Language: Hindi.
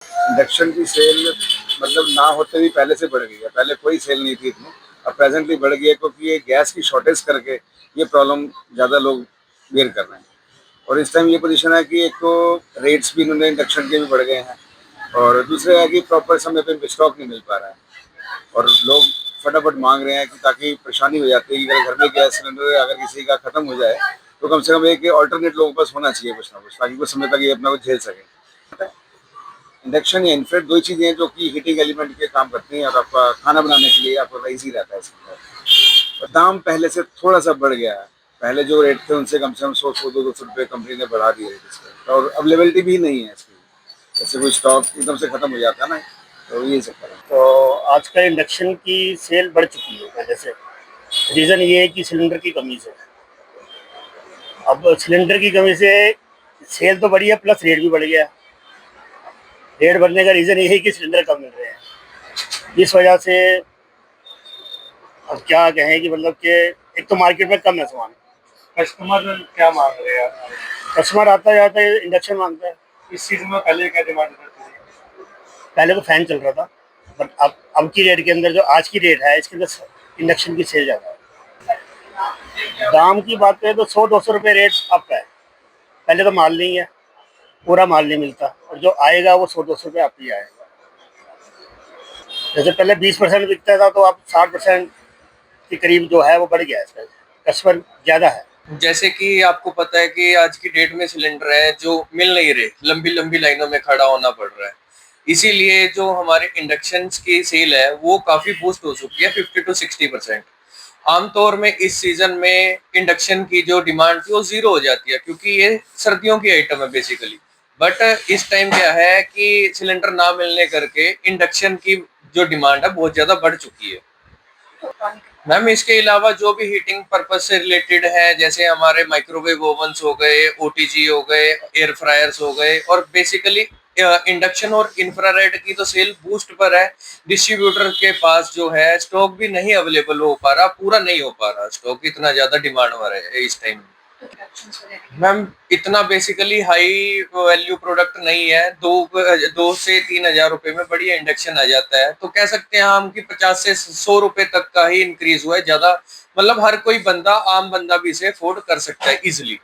इंडक्शन की सेल मतलब ना होते भी पहले से बढ़ गई है। पहले कोई सेल नहीं थी इतनी, अब प्रेजेंटली बढ़ गई है क्योंकि ये गैस की शॉर्टेज करके ये प्रॉब्लम ज़्यादा लोग बेयर कर रहे हैं। और इस टाइम ये पोजीशन है कि एक तो रेट्स भी इन्होंने इंडक्शन के भी बढ़ गए हैं, और दूसरे है कि प्रॉपर समय पे स्टॉक नहीं मिल पा रहा है और लोग फटाफट मांग रहे हैं कि ताकि परेशानी हो जाती है कि अगर घर में गैस सिलेंडर अगर किसी का खत्म हो जाए तो कम से कम एक ऑल्टरनेट लोगों के पास होना चाहिए कुछ ना कुछ, ताकि कुछ समय तक ये अपना कुछ झेल सके। इंडक्शन या इन्फ्रारेड दो ही चीज़ें हैं जो कि हीटिंग एलिमेंट के काम करती हैं और आपका खाना बनाने के लिए आपका ईजी रहता है इसके अंदर। और दाम पहले से थोड़ा सा बढ़ गया है। पहले जो रेट थे उनसे कम से कम 100-200 रुपये कंपनी ने बढ़ा दिए रेट इसके, और अवेलेबिलिटी भी नहीं है इसकी। जैसे कोई स्टॉक एकदम से खत्म हो जाता है ना, तो यही चक्कर है। तो आजकल इंडक्शन की सेल बढ़ चुकी है पहले से। रीज़न ये है कि सिलेंडर की कमी से। अब सिलेंडर की कमी से सेल तो बढ़ी है, प्लस रेट भी बढ़ गया। रेट बढ़ने का रीज़न ये है कि सिलेंडर कम मिल रहे हैं, इस वजह से। अब क्या कहें कि मतलब कि एक तो मार्केट में कम है सामान। कस्टमर क्या मांग रहे हैं? कस्टमर आता जाता है इंडक्शन मांगता है। इस चीज में पहले क्या डिमांड करते थे? पहले तो फैन चल रहा था, बट अब की रेट के अंदर जो आज की रेट है इसके अंदर इंडक्शन की सेल ज़्यादा है। दाम की बात करें तो 100-200 रुपये रेट अप है। पहले तो माल नहीं है, पूरा माल नहीं मिलता, और जो आएगा वो 100-200 रुपये अप ही आएगा। जैसे पहले 20% बिकता था, तो अब 60% के करीब जो है वो बढ़ गया है। इसका कस्टमर ज़्यादा है। जैसे कि आपको पता है कि आज की डेट में सिलेंडर है जो मिल नहीं रहे, लंबी लंबी लाइनों में खड़ा होना पड़ रहा है। इसीलिए जो हमारे इंडक्शन की सेल है वो काफी बूस्ट हो चुकी है, 50 to 60%। आमतौर में इस सीजन में इंडक्शन की जो डिमांड थी वो जीरो हो जाती है, क्योंकि ये सर्दियों की आइटम है बेसिकली। बट इस टाइम क्या है कि सिलेंडर ना मिलने करके इंडक्शन की जो डिमांड है बहुत ज्यादा बढ़ चुकी है। मैम इसके अलावा जो भी हीटिंग पर्पज से रिलेटेड है, जैसे हमारे माइक्रोवेव ओवन्स हो गए, ओटीजी हो गए, एयर फ्रायर्स हो गए, और बेसिकली इंडक्शन और इंफ्रारेड की तो सेल बूस्ट पर है। डिस्ट्रीब्यूटर के पास जो है स्टॉक भी नहीं अवेलेबल हो पा रहा, पूरा नहीं हो पा रहा स्टॉक, इतना ज्यादा डिमांड हो रहा है इस टाइम। मैम इतना बेसिकली हाई वैल्यू प्रोडक्ट नहीं है। 2 से 3 हजार रुपए में बढ़िया इंडक्शन आ जाता है, तो कह सकते हैं हम कि 50 से 100 रुपए तक का ही इंक्रीज हुआ है। ज्यादा मतलब हर कोई बंदा, आम बंदा भी इसे अफोर्ड कर सकता है इजिली।